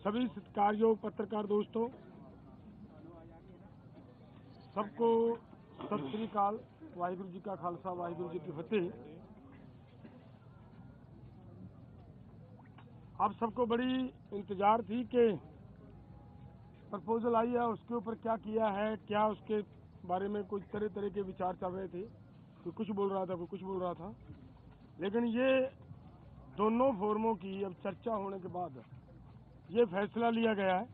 सभी सत्कारयोग पत्रकार दोस्तों, सबको सत श्री अकाल। वाहिगुरु जी का खालसा, वाहिगुरु जी की फतेह। आप सबको बड़ी इंतजार थी कि प्रपोजल आई है, उसके ऊपर क्या किया है, क्या उसके बारे में कुछ तरह तरह के विचार चल रहे थे। कोई कुछ बोल रहा था, कोई कुछ बोल रहा था, लेकिन ये दोनों फोरमों की अब चर्चा होने के बाद ये फैसला लिया गया है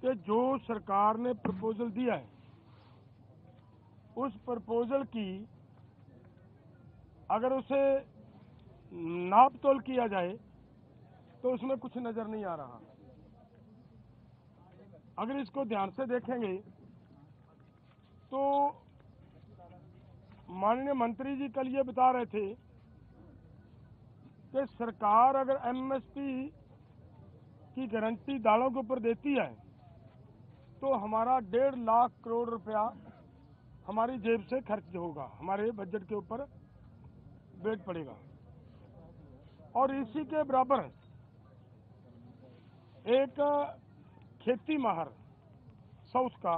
कि जो सरकार ने प्रपोजल दिया है उस प्रपोजल की अगर उसे नाप तोल किया जाए तो उसमें कुछ नजर नहीं आ रहा। अगर इसको ध्यान से देखेंगे तो माननीय मंत्री जी कल ये बता रहे थे कि सरकार अगर एमएसपी की गारंटी दालों के ऊपर देती है तो हमारा 1.5 लाख करोड़ रुपया हमारी जेब से खर्च होगा, हमारे बजट के ऊपर वेट पड़ेगा। और इसी के बराबर एक खेती माहर साउथ का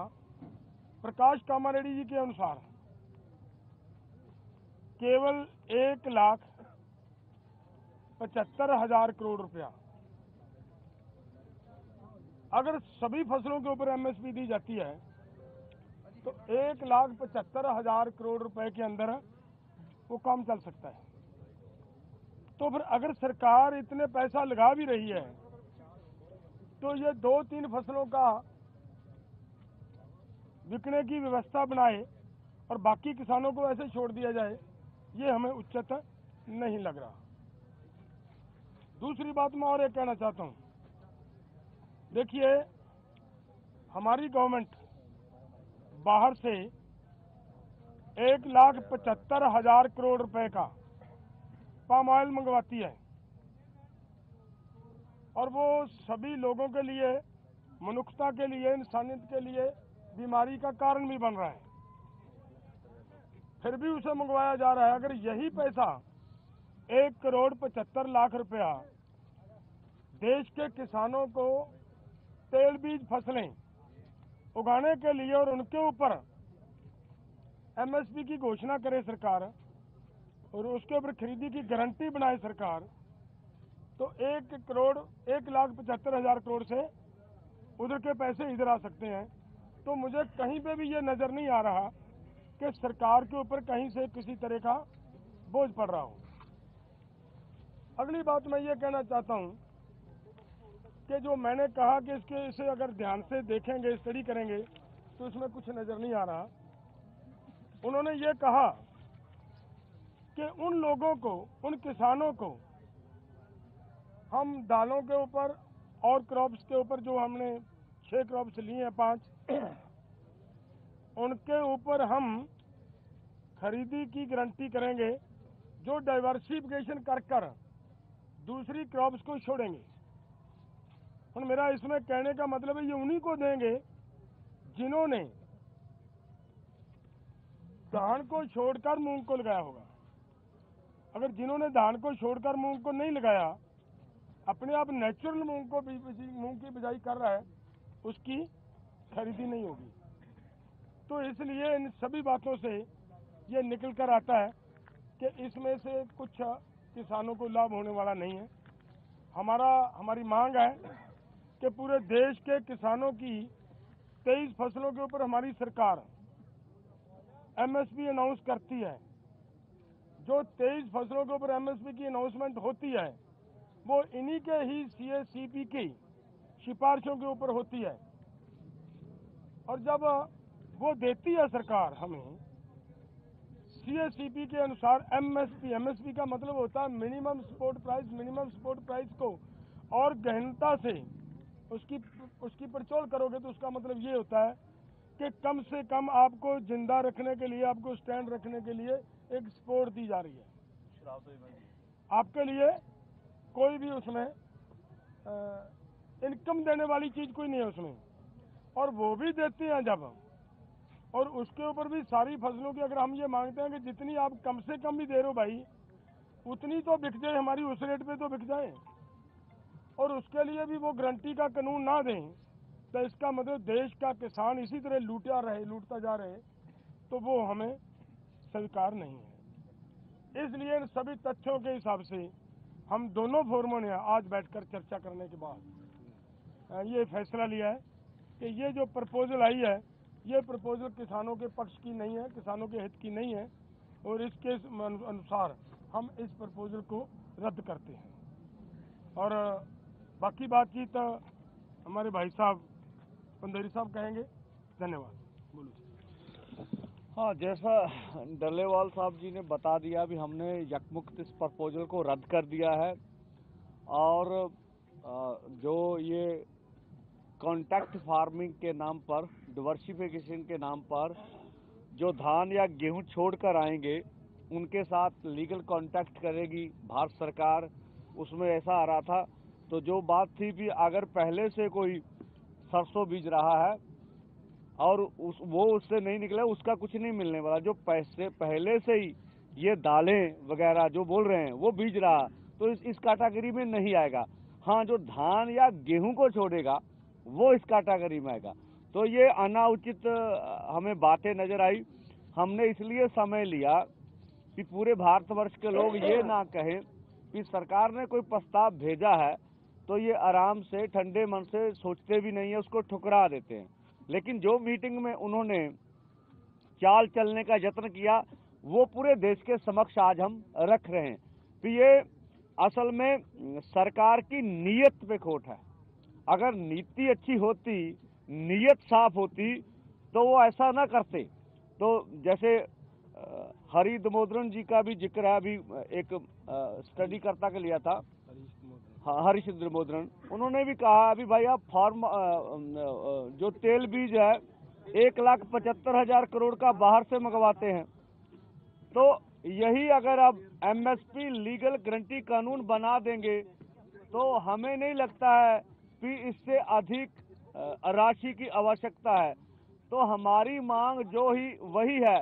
प्रकाश कामारेड्डी जी के अनुसार केवल 1,75,000 करोड़ रुपया अगर सभी फसलों के ऊपर एमएसपी दी जाती है तो 1,75,000 करोड़ रुपए के अंदर वो काम चल सकता है। तो फिर अगर सरकार इतने पैसा लगा भी रही है तो ये 2-3 फसलों का बिकने की व्यवस्था बनाए और बाकी किसानों को ऐसे छोड़ दिया जाए, ये हमें उचित नहीं लग रहा। दूसरी बात मैं और एक कहना चाहता हूँ, देखिए हमारी गवर्नमेंट बाहर से 1,75,000 करोड़ रुपए का पाम ऑयल मंगवाती है और वो सभी लोगों के लिए, मनुष्यता के लिए, इंसानियत के लिए बीमारी का कारण भी बन रहा है, फिर भी उसे मंगवाया जा रहा है। अगर यही पैसा 1,75,00,000 रुपया देश के किसानों को तेल बीज फसलें उगाने के लिए और उनके ऊपर एमएसपी की घोषणा करे सरकार और उसके ऊपर खरीदी की गारंटी बनाए सरकार, तो 1,75,000 करोड़ से उधर के पैसे इधर आ सकते हैं। तो मुझे कहीं पे भी ये नजर नहीं आ रहा कि सरकार के ऊपर कहीं से किसी तरह का बोझ पड़ रहा हो। अगली बात मैं ये कहना चाहता हूँ कि जो मैंने कहा कि इसे अगर ध्यान से देखेंगे, स्टडी करेंगे तो इसमें कुछ नजर नहीं आ रहा। उन्होंने ये कहा कि उन लोगों को, उन किसानों को हम दालों के ऊपर और क्रॉप्स के ऊपर जो हमने 6 क्रॉप्स लिए हैं, 5 उनके ऊपर हम खरीदी की गारंटी करेंगे जो डाइवर्सिफिकेशन कर कर दूसरी क्रॉप्स को छोड़ेंगे। और मेरा इसमें कहने का मतलब है ये उन्हीं को देंगे जिन्होंने धान को छोड़कर मूंग को लगाया होगा। अगर जिन्होंने धान को छोड़कर मूंग को नहीं लगाया, अपने आप नेचुरल मूंग की बिजाई कर रहा है, उसकी खरीदी नहीं होगी। तो इसलिए इन सभी बातों से ये निकल कर आता है कि इसमें से कुछ किसानों को लाभ होने वाला नहीं है। हमारी मांग है कि पूरे देश के किसानों की 23 फसलों के ऊपर हमारी सरकार एमएसपी अनाउंस करती है। जो 23 फसलों के ऊपर एमएसपी की अनाउंसमेंट होती है वो इन्हीं के ही सीएसीपी की सिफारिशों के ऊपर होती है। और जब वो देती है सरकार हमें सीएसीपी के अनुसार एमएसपी का मतलब होता है मिनिमम सपोर्ट प्राइस को और गहनता से उसकी पड़चोल करोगे तो उसका मतलब ये होता है कि कम से कम आपको जिंदा रखने के लिए, आपको स्टैंड रखने के लिए एक सपोर्ट दी जा रही है। आपके लिए कोई भी उसमें इनकम देने वाली चीज कोई नहीं है उसमें, और वो भी देते हैं जब, और उसके ऊपर भी सारी फसलों की अगर हम ये मांगते हैं कि जितनी आप कम से कम भी दे रहे हो भाई, उतनी तो बिक जाए हमारी, उस रेट पे तो बिक जाए। और उसके लिए भी वो गारंटी का कानून ना दें, तो इसका मतलब देश का किसान इसी तरह लूटता जा रहे, तो वो हमें स्वीकार नहीं है। इसलिए इन सभी तथ्यों के हिसाब से हम दोनों फोरमों ने आज बैठकर चर्चा करने के बाद ये फैसला लिया है कि ये जो प्रपोजल आई है, ये प्रपोजल किसानों के पक्ष की नहीं है, किसानों के हित की नहीं है, और इसके अनुसार हम इस प्रपोजल को रद्द करते हैं। और बाकी बातचीत हमारे भाई साहब पंदेरी साहब कहेंगे। धन्यवाद। बोलो। हाँ, जैसा डल्लेवाल साहब जी ने बता दिया, भी हमने यकमुक्त इस प्रपोजल को रद्द कर दिया है। और जो ये कॉन्ट्रैक्ट फार्मिंग के नाम पर, डिवर्सिफिकेशन के नाम पर जो धान या गेहूं छोड़कर आएंगे, उनके साथ लीगल कॉन्ट्रैक्ट करेगी भारत सरकार। उसमें ऐसा आ रहा था, तो जो बात थी कि अगर पहले से कोई सरसों बीज रहा है और वो उससे नहीं निकला, उसका कुछ नहीं मिलने वाला। जो पैसे पहले से ही ये दालें वगैरह जो बोल रहे हैं वो बीज रहा, तो इस कैटेगरी में नहीं आएगा। हाँ, जो धान या गेहूं को छोड़ेगा वो इस कैटेगरी में आएगा। तो ये अनाउचित हमें बातें नजर आई। हमने इसलिए समय लिया कि पूरे भारतवर्ष के लोग ये ना कहें कि सरकार ने कोई प्रस्ताव भेजा है तो ये आराम से ठंडे मन से सोचते भी नहीं है, उसको ठुकरा देते हैं। लेकिन जो मीटिंग में उन्होंने चाल चलने का यत्न किया, वो पूरे देश के समक्ष आज हम रख रहे हैं। तो ये असल में सरकार की नीयत पे खोट है। अगर नीति अच्छी होती, नीयत साफ होती, तो वो ऐसा ना करते। तो जैसे हरि दामोदरन जी का भी जिक्र है, अभी एक स्टडी करता के लिया था, हरीश दामोदरन, उन्होंने भी कहा अभी भाई आप जो तेल बीज है 1,75,000 करोड़ का बाहर से मंगवाते हैं। तो यही अगर अब एमएसपी लीगल गारंटी कानून बना देंगे तो हमें नहीं लगता है कि इससे अधिक राशि की आवश्यकता है। तो हमारी मांग जो ही वही है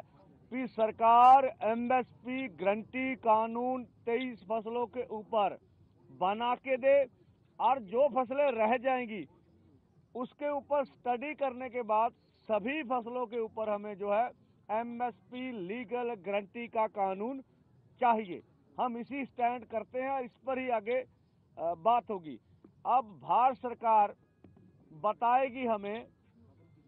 कि सरकार एमएसपी गारंटी कानून 23 फसलों के ऊपर बना के दे, और जो फसलें रह जाएंगी उसके ऊपर स्टडी करने के बाद सभी फसलों के ऊपर हमें जो है एमएसपी लीगल गारंटी का कानून चाहिए। हम इसी स्टैंड करते हैं, इस पर ही आगे बात होगी। अब भारत सरकार बताएगी हमें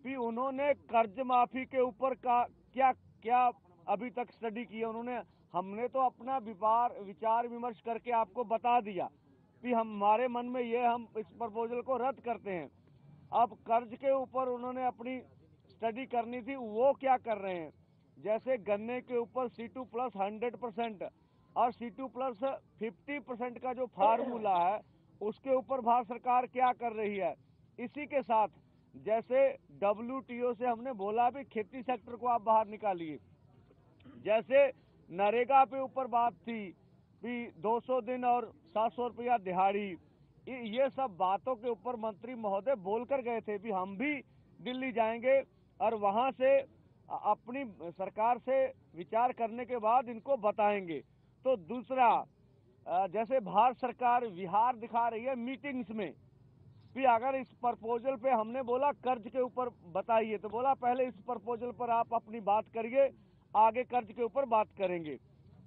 कि उन्होंने कर्ज माफी के ऊपर का क्या क्या अभी तक स्टडी की है उन्होंने। हमने तो अपना विचार विमर्श करके आपको बता दिया कि हमारे मन में ये, हम इस प्रपोजल को रद्द करते हैं। अब कर्ज के ऊपर उन्होंने अपनी स्टडी करनी थी, वो क्या कर रहे हैं। जैसे गन्ने के ऊपर C2 प्लस 100% और C2 प्लस 50% का जो फार्मूला है, उसके ऊपर भारत सरकार क्या कर रही है। इसी के साथ जैसे WTO से हमने बोला भी खेती सेक्टर को आप बाहर निकालिए, जैसे नरेगा पे ऊपर बात थी कि 200 दिन और 700 रुपया दिहाड़ी, ये सब बातों के ऊपर मंत्री महोदय बोलकर गए थे कि हम भी दिल्ली जाएंगे और वहां से अपनी सरकार से विचार करने के बाद इनको बताएंगे। तो दूसरा, जैसे भारत सरकार विहार दिखा रही है मीटिंग्स में कि अगर इस प्रपोजल पे हमने बोला कर्ज के ऊपर बताइए, तो बोला पहले इस प्रपोजल पर आप अपनी बात करिए, आगे कर्ज के ऊपर बात करेंगे।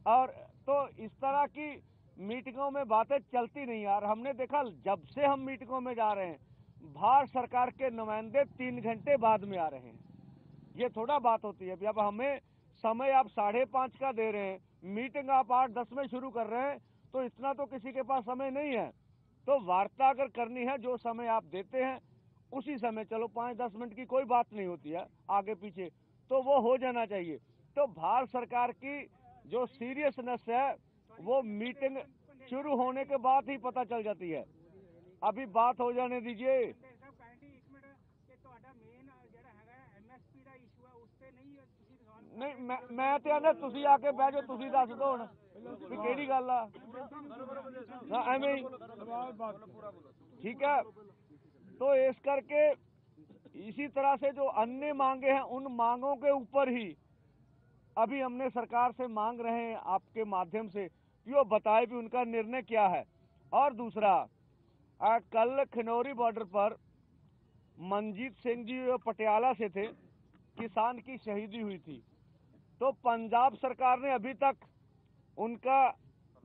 और तो इस तरह की मीटिंगों में बातें चलती नहीं यार। हमने देखा जब से हम मीटिंगों में जा रहे हैं, भारत सरकार के नुमाइंदे 3 घंटे बाद में आ रहे हैं। ये थोड़ा बात होती है। अब हमें समय आप 5:30 का दे रहे हैं, मीटिंग आप 8:10 में शुरू कर रहे हैं, तो इतना तो किसी के पास समय नहीं है। तो वार्ता अगर करनी है, जो समय आप देते हैं उसी समय, चलो 5-10 मिनट की कोई बात नहीं होती है आगे पीछे, तो वो हो जाना चाहिए। तो भारत सरकार की जो सीरियसनेस है वो मीटिंग शुरू होने के बाद ही पता चल जाती है। अभी बात हो जाने दीजिए। नहीं, मैं तो आना तुसी आके बह जाओ, तुसी दस दो हुण भी केड़ी गल आ, एवें ही, ठीक है। तो इस करके इसी तरह से जो अन्य मांगे हैं, उन मांगों के ऊपर ही अभी हमने सरकार से मांग रहे हैं आपके माध्यम से कि वो बताए भी उनका निर्णय क्या है। और दूसरा, कल खिनौरी बॉर्डर पर मनजीत सिंह जी पटियाला से थे, किसान की शहीदी हुई थी। तो पंजाब सरकार ने अभी तक उनका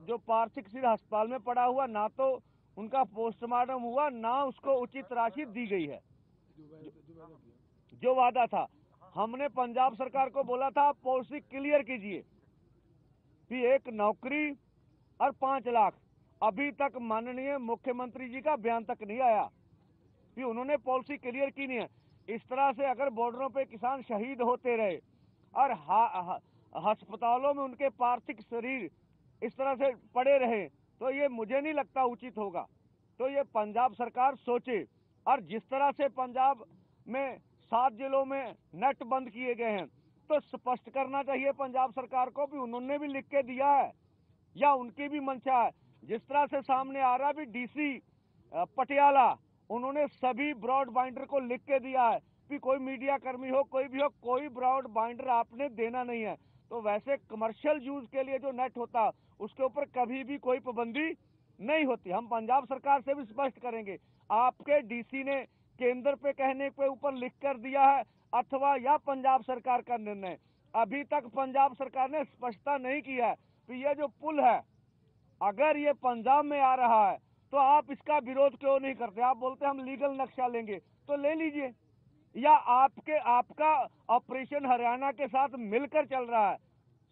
जो पार्थिव शरीर अस्पताल में पड़ा हुआ, ना तो उनका पोस्टमार्टम हुआ, ना उसको उचित राशि दी गई है। जो वादा था, हमने पंजाब सरकार को बोला था आप पॉलिसी क्लियर कीजिए कि एक नौकरी और 5 लाख। अभी तक माननीय मुख्यमंत्री जी का बयान तक नहीं आया कि उन्होंने पॉलिसी क्लियर की नहीं है। इस तरह से अगर बॉर्डरों पे किसान शहीद होते रहे और अस्पतालों में उनके पार्थिव शरीर इस तरह से पड़े रहे, तो ये मुझे नहीं लगता उचित होगा। तो ये पंजाब सरकार सोचे। और जिस तरह से पंजाब में 7 जिलों में नेट बंद किए गए हैं, तो स्पष्ट करना चाहिए पंजाब सरकार को भी उन्होंने भी लिख के दिया है या उनकी भी मंशा है। जिस तरह से सामने आ रहा भी डीसी पटियाला, उन्होंने सभी ब्रॉड बाइंडर को लिख के दिया है कि कोई मीडिया कर्मी हो, कोई भी हो, कोई ब्रॉड बाइंडर आपने देना नहीं है। तो वैसे कमर्शियल यूज के लिए जो नेट होता उसके ऊपर कभी भी कोई पाबंदी नहीं होती। हम पंजाब सरकार से भी स्पष्ट करेंगे, आपके डीसी ने केंद्र पे कहने के ऊपर लिख कर दिया है अथवा या पंजाब सरकार का निर्णय। अभी तक पंजाब सरकार ने स्पष्टता नहीं किया है कि ये जो पुल है, अगर ये पंजाब में आ रहा है तो आप इसका विरोध क्यों नहीं करते? आप बोलते हम लीगल नक्शा लेंगे, तो ले लीजिए। या आपका ऑपरेशन हरियाणा के साथ मिलकर चल रहा है,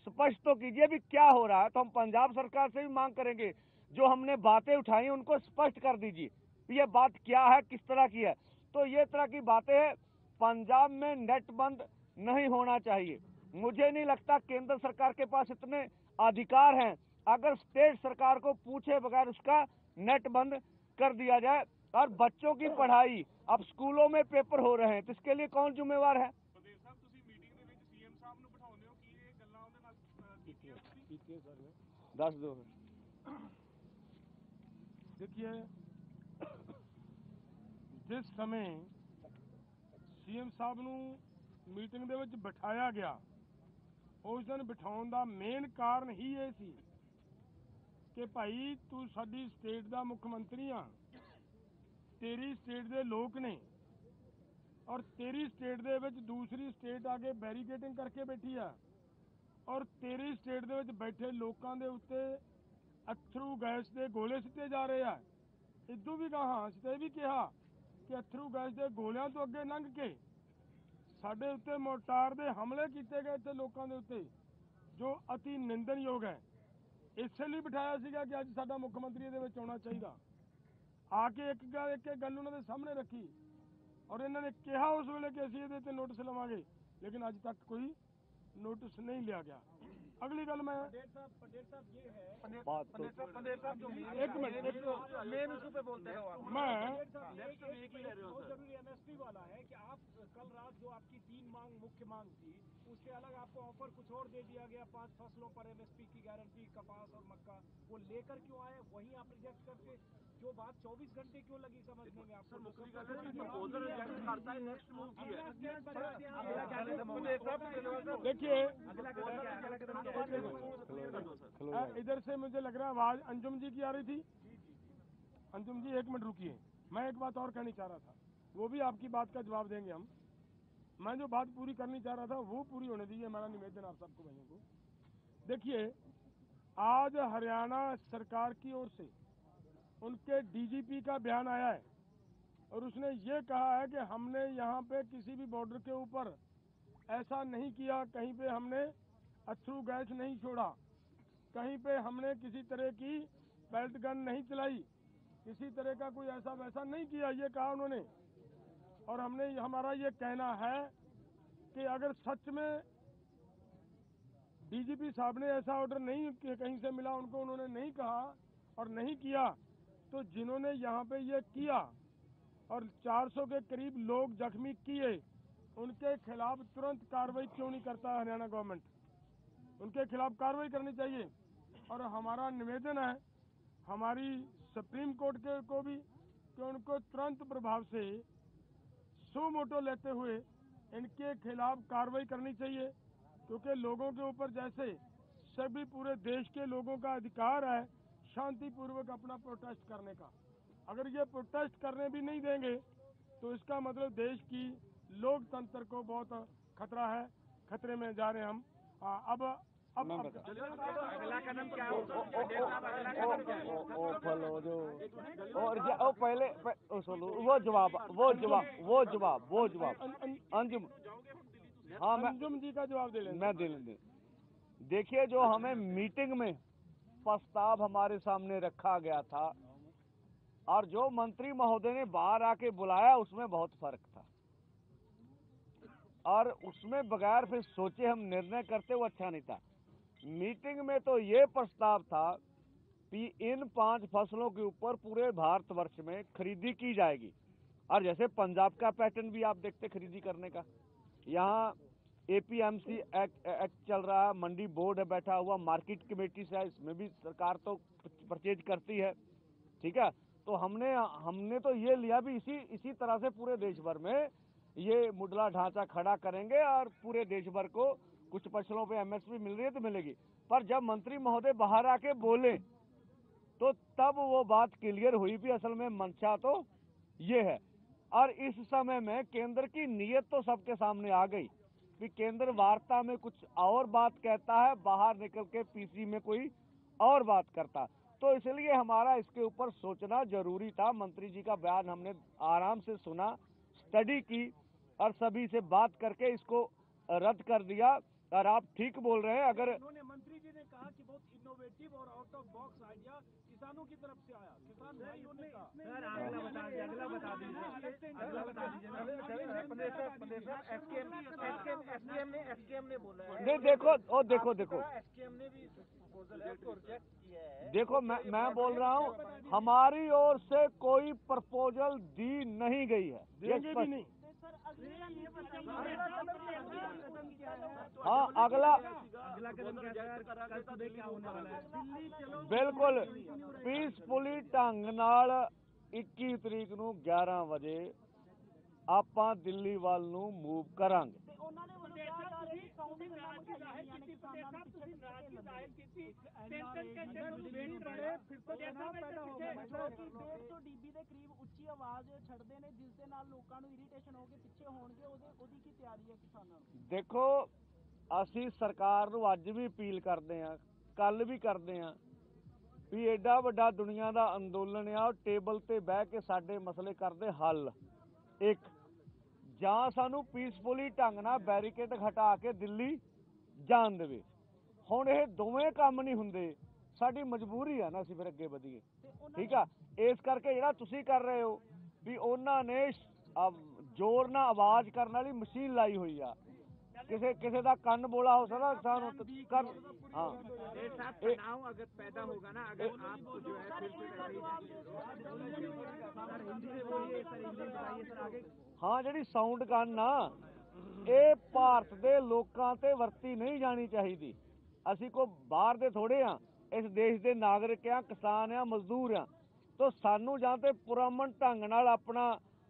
स्पष्ट तो कीजिए भी क्या हो रहा है। तो हम पंजाब सरकार से भी मांग करेंगे, जो हमने बातें उठाई उनको स्पष्ट कर दीजिए, ये बात क्या है, किस तरह की है। तो ये तरह की बातें हैं, पंजाब में नेट बंद नहीं होना चाहिए। मुझे नहीं लगता केंद्र सरकार के पास इतने अधिकार हैं। अगर स्टेट सरकार को पूछे बगैर उसका नेट बंद कर दिया जाए। और बच्चों की पढ़ाई, अब स्कूलों में पेपर हो रहे हैं, तो इसके लिए कौन जिम्मेवार है? दस दो देखिए, जिस समय सीएम साहब ਨੂੰ ਮੀਟਿੰਗ ਦੇ ਵਿੱਚ ਬਿਠਾਇਆ ਗਿਆ, ਉਸ ਦਿਨ ਬਿਠਾਉਣ ਦਾ ਮੇਨ ਕਾਰਨ ਹੀ ਇਹ ਸੀ ਕਿ ਭਾਈ ਤੂੰ ਸਾਡੀ ਸਟੇਟ ਦਾ ਮੁੱਖ ਮੰਤਰੀ ਆ, ਤੇਰੀ ਸਟੇਟ ਦੇ ਲੋਕ ਨੇ ਔਰ ਤੇਰੀ ਸਟੇਟ ਦੇ ਵਿੱਚ ਦੂਸਰੀ ਸਟੇਟ ਆ ਕੇ ਬੈਰੀਕੇਡਿੰਗ ਕਰਕੇ ਬੈਠੀ ਆ ਔਰ ਤੇਰੀ ਸਟੇਟ ਦੇ ਵਿੱਚ ਬੈਠੇ ਲੋਕਾਂ ਦੇ ਉੱਤੇ ਅਥਰੂ ਗੈਸ ਦੇ ਗੋਲੇ ਸਿੱਟੇ ਜਾ ਰਹੇ ਆ। ਇਦੋਂ ਵੀ ਕਹਾ ਅਸੀਂ ਇਹ ਵੀ ਕਿਹਾ ਕਿ ਅਥਰੂ ਗੈਸ ਦੇ ਗੋਲਿਆਂ ਤੋਂ ਅੱਗੇ ਲੰਘ ਕੇ ਸਾਡੇ ਉੱਤੇ ਮੋਰਟਾਰ ਦੇ ਹਮਲੇ ਕੀਤੇ ਗਏ ਇੱਥੇ ਲੋਕਾਂ ਦੇ ਉੱਤੇ, ਜੋ ਅਤੀ ਨਿੰਦਣਯੋਗ ਹੈ। ਇਸੇ ਲਈ ਬਿਠਾਇਆ ਸੀਗਾ ਕਿ ਅੱਜ ਸਾਡਾ ਮੁੱਖ ਮੰਤਰੀ ਇਹਦੇ ਵਿੱਚ ਆਉਣਾ ਚਾਹੀਦਾ। ਆ ਕੇ ਇੱਕ ਗੱਲ ਉਹਨਾਂ ਦੇ ਸਾਹਮਣੇ ਰੱਖੀ ਔਰ ਇਹਨਾਂ ਨੇ ਕਿਹਾ ਉਸ ਵੇਲੇ ਕਿ ਅਸੀਂ ਇਹਦੇ ਤੇ ਨੋਟਿਸ ਲਵਾਂਗੇ, ਲੇਕਿਨ ਅੱਜ ਤੱਕ ਕੋਈ नोटिस नहीं लिया गया। अगली गल मैं पंडेर साहब ये है एक मिनट मेन इशू पे बोलते हैं मैं जरूरी एमएसपी वाला है कि आप कल रात जो आपकी 3 मांग मुख्य मांग थी, उससे अलग आपको ऑफर कुछ और दे दिया गया, 5 फसलों पर एमएसपी की गारंटी, कपास और मक्का, वो लेकर क्यों आए? वहीं आप रिजेक्ट करके जो बात 24 घंटे क्यों लगी समझने में आपको? देखिए, इधर से मुझे लग रहा है आवाज अंजुम जी की आ रही थी। अंजुम जी एक मिनट रुकिए, मैं एक बात और कहनी चाह रहा था, वो भी आपकी बात का जवाब देंगे हम। मैं जो बात पूरी करनी चाह रहा था वो पूरी होने दीजिए, हमारा निवेदन आप सबको भाइयों को। देखिए, आज हरियाणा सरकार की ओर से उनके डीजीपी का बयान आया है और उसने ये कहा है कि हमने यहाँ पे किसी भी बॉर्डर के ऊपर ऐसा नहीं किया, कहीं पे हमने अथरू गैस नहीं छोड़ा, कहीं पे हमने किसी तरह की बेल्ट गन नहीं चलाई, किसी तरह का कोई ऐसा वैसा नहीं किया, ये कहा उन्होंने। और हमारा ये कहना है कि अगर सच में डीजीपी साहब ने ऐसा ऑर्डर नहीं कहीं से मिला उनको, उन्होंने नहीं कहा और नहीं किया, तो जिन्होंने यहाँ पे ये किया और 400 के करीब लोग जख्मी किए, उनके खिलाफ तुरंत कार्रवाई क्यों नहीं करता हरियाणा गवर्नमेंट? उनके खिलाफ कार्रवाई करनी चाहिए। और हमारा निवेदन है हमारी सुप्रीम कोर्ट को भी कि उनको तुरंत प्रभाव से सो मोटो लेते हुए इनके खिलाफ कार्रवाई करनी चाहिए, क्योंकि लोगों के ऊपर जैसे सभी पूरे देश के लोगों का अधिकार है शांतिपूर्वक अपना प्रोटेस्ट करने का, अगर ये प्रोटेस्ट करने भी नहीं देंगे तो इसका मतलब देश की लोकतंत्र को बहुत खतरा है, खतरे में जा रहे हैं हम। अब अगला कदम क्या होगा? ओ फलो जो और पहले वो जवाब अंजुम, हाँ अंजुम जी का जवाब दे लेंगे। मैं दे लेंगे। देखिए, जो हमें मीटिंग में प्रस्ताव हमारे सामने रखा गया था और जो मंत्री महोदय ने बाहर आके बुलाया, उसमें बहुत फर्क था। और उसमें बगैर फिर सोचे हम निर्णय करते, वो अच्छा नहीं था। मीटिंग में तो ये प्रस्ताव था कि इन 5 फसलों के ऊपर पूरे भारतवर्ष में खरीदी की जाएगी। और जैसे पंजाब का पैटर्न भी आप देखते खरीदी करने का, यहाँ APMC एक्ट चल रहा है, मंडी बोर्ड है बैठा हुआ, मार्केट कमेटी से है, इसमें भी सरकार तो परचेज करती है, ठीक है। तो हमने तो ये लिया भी इसी तरह से पूरे देश भर में ये मुडला ढांचा खड़ा करेंगे और पूरे देश भर को कुछ फसलों पे MSP मिल रही है तो मिलेगी। पर जब मंत्री महोदय बाहर आके बोले तो तब वो बात क्लियर हुई भी असल में मंशा तो ये है। और इस समय में केंद्र की नीयत तो सबके सामने आ गई कि केंद्र वार्ता में कुछ और बात कहता है, बाहर निकल के PC में कोई और बात करता। तो इसलिए हमारा इसके ऊपर सोचना जरूरी था। मंत्री जी का बयान हमने आराम से सुना, स्टडी की और सभी से बात करके इसको रद्द कर दिया। और आप ठीक बोल रहे हैं, अगर उन्होंने मंत्री जी ने कहा कि बहुत इनोवेटिव और आउट ऑफ बॉक्स आइडिया किसानों की तरफ से आया, किसान भाइयों ने कहा। अगला बता दीजिए। SKM ने बोला है। नहीं, देखो SKM ने भी प्रोजेक्ट किया है। देखो, मैं बोल रहा हूँ, हमारी ओर से कोई प्रपोजल दी नहीं गई है, देंगे भी नहीं। हाँ, अगला कदम क्या होने वाला है? बिल्कुल पीसफुली ढंग ਨਾਲ 21 ਤਰੀਕ ਨੂੰ 11 ਵਜੇ ਆਪਾਂ ਦਿੱਲੀ ਵੱਲ ਨੂੰ ਮੂਵ ਕਰਾਂਗੇ। DB ਦੇ ਕਰੀਬ ਉੱਚੀ ਆਵਾਜ਼ ਛੱਡਦੇ ਨੇ, ਜਿਸ ਦੇ ਨਾਲ ਲੋਕਾਂ ਨੂੰ ਇਰੀਟੇਸ਼ਨ ਹੋ ਕੇ ਪਿੱਛੇ ਹੋਣਗੇ, ਉਹਦੀ ਕੀ ਤਿਆਰੀ ਹੈ ਕਿਸਾਨਾਂ ਨੂੰ? ਦੇਖੋ, ਅਸੀਂ ਸਰਕਾਰ ਨੂੰ ਅੱਜ ਵੀ ਅਪੀਲ ਕਰਦੇ ਆਂ, ਕੱਲ ਵੀ ਕਰਦੇ ਆਂ ਵੀ ਐਡਾ ਵੱਡਾ ਦੁਨੀਆ ਦਾ ਅੰਦੋਲਨ ਆ, ਉਹ ਟੇਬਲ ਤੇ ਬਹਿ ਕੇ ਸਾਡੇ ਮਸਲੇ ਕਰਦੇ ਹੱਲ। ਇੱਕ ਜਾਂ ਸਾਨੂੰ ਪੀਸਫੁਲੀ ਢੰਗ ਨਾਲ ਬੈਰੀਕੇਡ ਹਟਾ ਕੇ ਦਿੱਲੀ ਜਾਣ ਦੇਵੇ। ਹੁਣ ਇਹ ਦੋਵੇਂ ਕੰਮ ਨਹੀਂ ਹੁੰਦੇ, ਸਾਡੀ ਮਜਬੂਰੀ ਆ ਨਾ, ਅਸੀਂ ਫਿਰ ਅੱਗੇ ਵਧੀਏ, ਠੀਕ ਆ। ਇਸ ਕਰਕੇ ਜਿਹੜਾ ਤੁਸੀਂ ਕਰ ਰਹੇ ਹੋ ਵੀ ਉਹਨਾਂ ਨੇ ਜ਼ੋਰ ਨਾਲ ਆਵਾਜ਼ ਕਰਨ ਵਾਲੀ ਮਸ਼ੀਨ ਲਾਈ ਹੋਈ ਆ, किसी का कन्न बोला हो सकता किसान कर। हाँ, तनाव अगर पैदा होगा ना, अगर आप जो है फिर से हाँ, ਜਿਹੜੀ ਸਾਊਂਡ ਗਨ ਆ, ਇਹ ਭਾਰਤ ਦੇ ਲੋਕਾਂ ਤੇ ਵਰਤੀ ਨਹੀਂ ਜਾਣੀ ਚਾਹੀਦੀ। ਅਸੀਂ ਕੋਈ ਬਾਹਰ ਦੇ ਥੋੜੇ ਆ, ਇਸ ਦੇਸ਼ ਦੇ ਨਾਗਰਿਕ ਆ, ਕਿਸਾਨ ਆ, ਮਜ਼ਦੂਰ ਆ। ਤਾਂ ਸਾਨੂੰ ਜਾਂ ਤੇ ਪੁਰਅਮਨ ਢੰਗ ਨਾਲ ਆਪਣਾ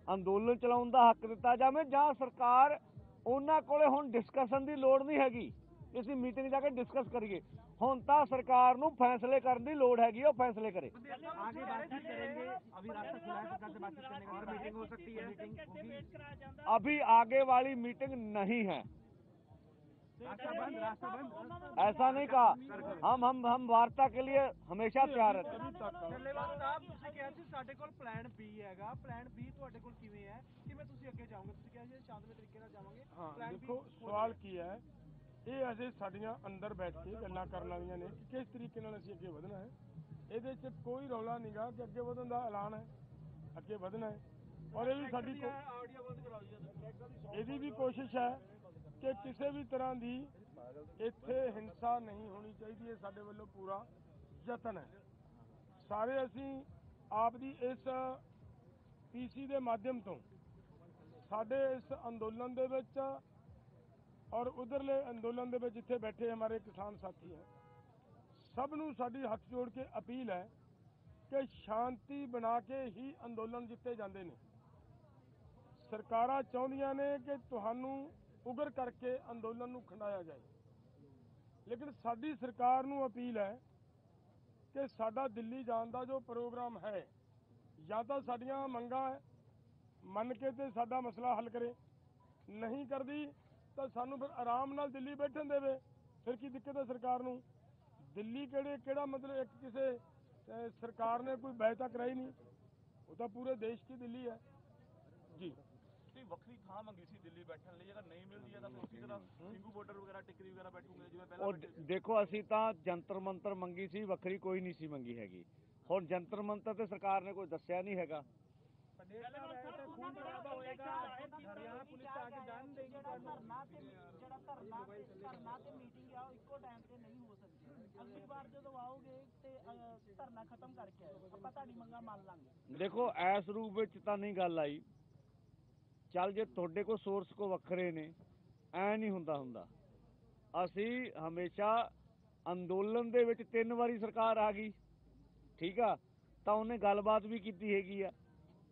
ਅੰਦੋਲਨ ਚਲਾਉਣ ਦਾ ਹੱਕ ਦਿੱਤਾ ਜਾਵੇ, ਜਾਂ ਸਰਕਾਰ ਉਹਨਾਂ ਕੋਲੇ ਹੁਣ ਡਿਸਕਸ਼ਨ ਦੀ ਲੋੜ ਨਹੀਂ ਹੈਗੀ, ਅਸੀਂ ਮੀਟਿੰਗ ਜਾ ਕੇ ਡਿਸਕਸ ਕਰੀਏ। ਹੁਣ ਤਾਂ सरकार ਨੂੰ फैसले करने की लोड़ हैगी, वो फैसले करे। आगे बातचीत करेंगे, अभी रास्ता खुला है सरकार से बातचीत करने का, और मीटिंग हो सकती है, मीटिंग होगी। अभी आगे वाली मीटिंग नहीं है, रास्ता बंद। ऐसा नहीं कहा। हम वार्ता के लिए हमेशा तैयार है। ਧੰਨਵਾਦ ਸਾਹਿਬ, ਤੁਸੀਂ ਕਿਹਾ ਸੀ ਸਾਡੇ ਕੋਲ ਪਲਾਨ B ਹੈਗਾ, ਪਲਾਨ B ਤੁਹਾਡੇ ਕੋਲ ਕਿਵੇਂ ਹੈ, ਕਿਵੇਂ ਤੁਸੀਂ ਅੱਗੇ ਜਾਓਗੇ? ਤੁਸੀਂ ਕਿਹਾ ਸੀ ਸ਼ਾਂਤਮਈ ਤਰੀਕੇ ਨਾਲ ਜਾਵਾਂਗੇ। ਹਾਂ, ਦੇਖੋ ਸਵਾਲ ਕੀ ਹੈ, ਇਹ ਅਜੇ ਸਾਡੀਆਂ ਅੰਦਰ ਬੈਠ ਕੇ ਗੱਲਾਂ ਕਰਨ ਵਾਲੀਆਂ ਨੇ ਕਿ ਕਿਸ ਤਰੀਕੇ ਨਾਲ ਅਸੀਂ ਅੱਗੇ ਵਧਣਾ ਹੈ। ਇਹਦੇ 'ਚ ਕੋਈ ਰੌਲਾ ਨਹੀਂਗਾ ਕਿ ਅੱਗੇ ਵਧਣ ਦਾ ਐਲਾਨ ਹੈ, ਅੱਗੇ ਵਧਣਾ ਹੈ। ਔਰ ਇਹ ਵੀ ਸਾਡੀ ਇਹਦੀ ਵੀ ਕੋਸ਼ਿਸ਼ ਹੈ ਕਿ ਕਿਸੇ ਵੀ ਤਰ੍ਹਾਂ ਦੀ ਇੱਥੇ ਹਿੰਸਾ ਨਹੀਂ ਹੋਣੀ ਚਾਹੀਦੀ, ਇਹ ਸਾਡੇ ਵੱਲੋਂ ਪੂਰਾ ਯਤਨ ਹੈ। ਸਾਰੇ ਅਸੀਂ ਆਪ ਦੀ ਇਸ PC ਦੇ ਮਾਧਿਅਮ ਤੋਂ ਸਾਡੇ ਇਸ ਅੰਦੋਲਨ ਦੇ ਵਿੱਚ और उधरले अंदोलन दे विच जिथे बैठे हमारे किसान साथी हैं, सब नूं साडी हथ जोड़ के अपील है कि शांति बना के ही अंदोलन जिते जाते ने। सरकारां चाहुंदियां ने कि तुहानूं उगर करके अंदोलन नूं खंडाया जाए, लेकिन साडी सरकार नूं अपील है कि साडा दिल्ली जाण दा जो प्रोग्राम है ਜਾਂ ਤਾਂ ਸਾਡੀਆਂ ਮੰਗਾਂ ਮੰਨ ਕੇ ਤੇ ਸਾਡਾ ਮਸਲਾ ਹੱਲ ਕਰੇ, ਨਹੀਂ ਕਰਦੀ ਤਾਂ ਸਾਨੂੰ ਫਿਰ ਆਰਾਮ ਨਾਲ ਦਿੱਲੀ ਬੈਠਣ ਦੇਵੇ। ਫਿਰ ਕੀ ਦਿੱਕਤ ਹੈ ਸਰਕਾਰ ਨੂੰ? ਦਿੱਲੀ ਕਿਹੜਾ मतलब एक ਕਿਸੇ ਸਰਕਾਰ ਨੇ ਕੋਈ ਬਹਿਤਾ ਕਰਾਈ ਨਹੀਂ, ਉਹ ਤਾਂ ਪੂਰੇ ਦੇਸ਼ की ਦਿੱਲੀ ਹੈ ਜੀ। ਤੁਸੀਂ ਵੱਖਰੀ ਥਾਂ ਮੰਗੀ ਸੀ ਦਿੱਲੀ ਬੈਠਣ ਲਈ, ਅਗਰ ਨਹੀਂ ਮਿਲਦੀ ਹੈ ਤਾਂ ਫਿਰ ਉਸੇ ਤਰ੍ਹਾਂ ਸਿੰਘੂ ਬਾਰਡਰ ਵਗੈਰਾ ਟਿਕਰੀ ਵਗੈਰਾ ਬੈਠੂਗੇ ਜਿਵੇਂ ਪਹਿਲਾਂ ਉਹ ਬੈਠੇ ਸੀ? ਦੇਖੋ ਅਸੀਂ ਤਾਂ ਜੰਤਰ ਮੰਤਰ ਮੰਗੀ ਸੀ, ਵੱਖਰੀ ਕੋਈ ਨਹੀਂ ਸੀ ਮੰਗੀ ਹੈਗੀ। ਹੁਣ ਜੰਤਰ ਮੰਤਰ ਤੇ ਸਰਕਾਰ ਨੇ ਕੋਈ ਦੱਸਿਆ ਨਹੀਂ ਹੈਗਾ। ਹਰਿਆਣਾ ਪੁਲਿਸ ਆ ਕੇ ਜਾਣ ਦੇਗੀ ਧਰਨਾ ਤੇ ਮੀਟਿੰਗ ਆ ਇੱਕੋ ਟਾਈਮ ਤੇ ਨਹੀਂ ਹੋ ਸਕਦੀ। ਅਗਲੀ ਵਾਰ ਜਦੋਂ ਆਓਗੇ ਤੇ ਧਰਨਾ ਖਤਮ ਕਰਕੇ ਆਓ, ਆਪਾਂ ਤੁਹਾਡੀ ਮੰਗਾਂ ਮੰਨ ਲਾਂਗੇ। ਦੇਖੋ ਇਸ ਰੂਪ ਵਿੱਚ ਤਾਂ ਨਹੀਂ ਗੱਲ ਆਈ। ਚੱਲ ਜੇ ਤੁਹਾਡੇ ਕੋਲ ਸੋਰਸ ਕੋ ਵੱਖਰੇ ਨੇ, ਐ ਨਹੀਂ ਹੁੰਦਾ। ਅਸੀਂ ਹਮੇਸ਼ਾ ਅੰਦੋਲਨ ਦੇ ਵਿੱਚ 3 ਵਾਰੀ ਸਰਕਾਰ ਆ ਗਈ, ਠੀਕ ਆ, ਤਾਂ ਉਹਨੇ ਗੱਲਬਾਤ ਵੀ ਕੀਤੀ ਹੈਗੀ ਆ।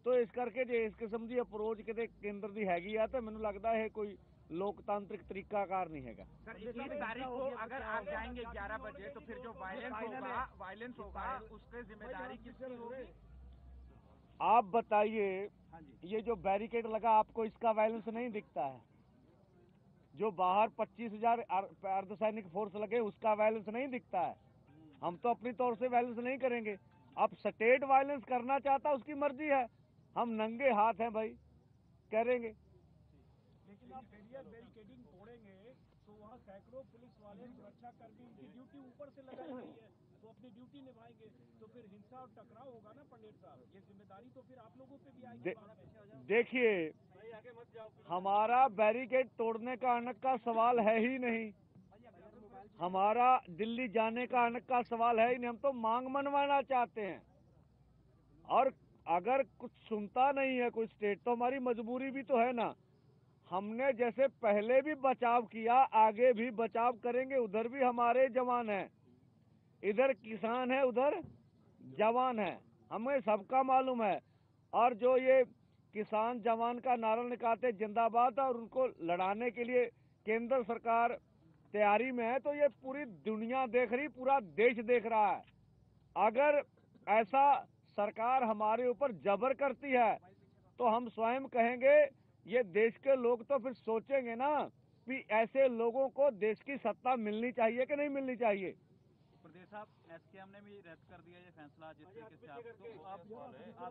तो इस करके जो इस किस्म की अप्रोच किते केंद्र की हैगी आ, तो मैनूं लगदा है कोई लोकतांत्रिक तरीकाकार नहीं हैगा। सर 21 तारीख को अगर आप जाएंगे 11 बजे तो फिर जो वायलेंस होगा उसकी जिम्मेदारी किसकी होगी? आप बताइए, ये जो बैरिकेड लगा आपको इसका वायलेंस नहीं दिखता है? जो बाहर 25,000 अर्धसैनिक फोर्स लगे उसका वायलेंस नहीं दिखता है? हम तो अपनी तौर से वायलेंस नहीं करेंगे। अब स्टेट वायलेंस करना चाहता उसकी मर्जी है, हम नंगे हाथ हैं भाई, करेंगे। लेकिन आप बैरिकेडिंग तोड़ेंगे तो वहाँ सैकड़ों पुलिस वाले सुरक्षा कर्मी, उनकी ड्यूटी ऊपर से लगाई गई है तो अपनी ड्यूटी निभाएंगे, तो फिर हिंसा और टकराव होगा ना पंडित साहब। ये जिम्मेदारी तो फिर आप लोगों पे भी आएगी। देखिए, हमारा बैरिकेड तोड़ने का अनक का सवाल है ही नहीं, हमारा दिल्ली जाने का अनक का सवाल है ही नहीं। हम तो मांग मनवाना चाहते हैं, और अगर कुछ सुनता नहीं है कोई स्टेट तो हमारी मजबूरी भी तो है ना। हमने जैसे पहले भी बचाव किया, आगे भी बचाव करेंगे। उधर भी हमारे जवान हैं, इधर किसान है, उधर जवान है, हमें सबका मालूम है। और जो ये किसान जवान का नारा निकालते जिंदाबाद, और उनको लड़ाने के लिए केंद्र सरकार तैयारी में है, तो ये पूरी दुनिया देख रही, पूरा देश देख रहा है। अगर ऐसा सरकार हमारे ऊपर जबर करती है तो हम स्वयं कहेंगे, ये देश के लोग तो फिर सोचेंगे ना कि ऐसे लोगों को देश की सत्ता मिलनी चाहिए कि नहीं मिलनी चाहिए। प्रदेश साहब, एसकेएम ने भी रद्द कर दिया ये फैसला जिस तरीके से आप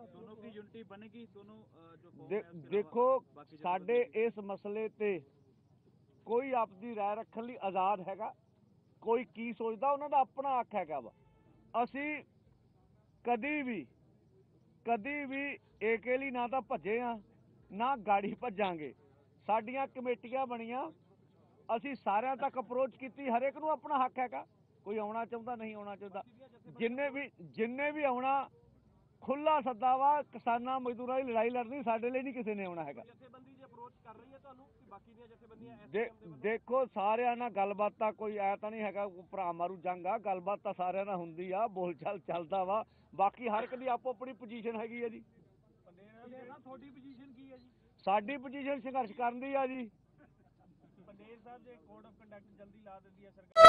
दोनों की यूनिटी बनेगी, दोनों जो देखो साडे इस मसले ते कोई अपनी राय रखने ਲਈ आजाद हैगा, कोई की सोचदा उन्हां दा अपना हक हैगा वा। ਅਸੀਂ कदी भी ਏਕੇ ਲਈ ना ਤਾਂ ਭੱਜੇ ਆ, ਨਾ ਗਾੜੀ ਭੱਜਾਂਗੇ। ਸਾਡੀਆਂ ਕਮੇਟੀਆਂ ਬਣੀਆਂ, ਅਸੀਂ ਸਾਰਿਆਂ ਤੱਕ ਅਪਰੋਚ ਕੀਤੀ, ਹਰੇਕ ਨੂੰ ਆਪਣਾ ਹੱਕ ਹੈਗਾ, ਕੋਈ ਆਉਣਾ ਚਾਹੁੰਦਾ ਨਹੀਂ ਆਉਣਾ ਚਾਹੁੰਦਾ। ਜਿੰਨੇ ਵੀ ਆਉਣਾ ਖੁੱਲਾ ਸੱਦਾ ਵਾ, ਕਿਸਾਨਾਂ ਮਜ਼ਦੂਰਾਂ ਦੀ ਲੜਾਈ ਲੜਨੀ, ਸਾਡੇ ਲਈ ਨਹੀਂ ਕਿਸੇ ਨੇ ਆਉਣਾ ਹੈਗਾ। ਜਥੇਬੰਦੀ ਦੀ ਅਪਰੋਚ ਕਰ ਰਹੀ ਹੈ ਤੁਹਾਨੂੰ ਕਿ ਬਾਕੀ ਦੀਆਂ ਜਥੇਬੰਦੀਆਂ ਦੇਖੋ ਸਾਰਿਆਂ ਨਾਲ ਗੱਲਬਾਤ ਤਾਂ ਕੋਈ ਐ ਤਾਂ ਨਹੀਂ ਹੈਗਾ ਭਰਾ ਮਾਰੂ ਜੰਗ ਆ, ਗੱਲਬਾਤ ਤਾਂ ਸਾਰਿਆਂ ਨਾਲ ਹੁੰਦੀ ਆ, ਬੋਲ ਚਾਲ ਚੱਲਦਾ ਵਾ। ਬਾਕੀ ਹਰ ਇੱਕ ਦੀ ਆਪੋ ਆਪਣੀ ਪੋਜੀਸ਼ਨ ਹੈਗੀ ਆ ਜੀ। ਤੁਹਾਡੀ ਪੋਜੀਸ਼ਨ ਕੀ ਹੈ ਜੀ? ਸਾਡੀ ਪੋਜੀਸ਼ਨ ਸੰਘਰਸ਼ ਕਰਨ ਦੀ ਆ ਜੀ। ਪੰਡੇਰ ਸਾਹਿਬ, ਜੇ ਕੋਡ ਆਫ ਕੰਡਕਟ ਜਲਦੀ ਲਾ ਦਿੰਦੀ ਹੈ ਸਰਕਾਰ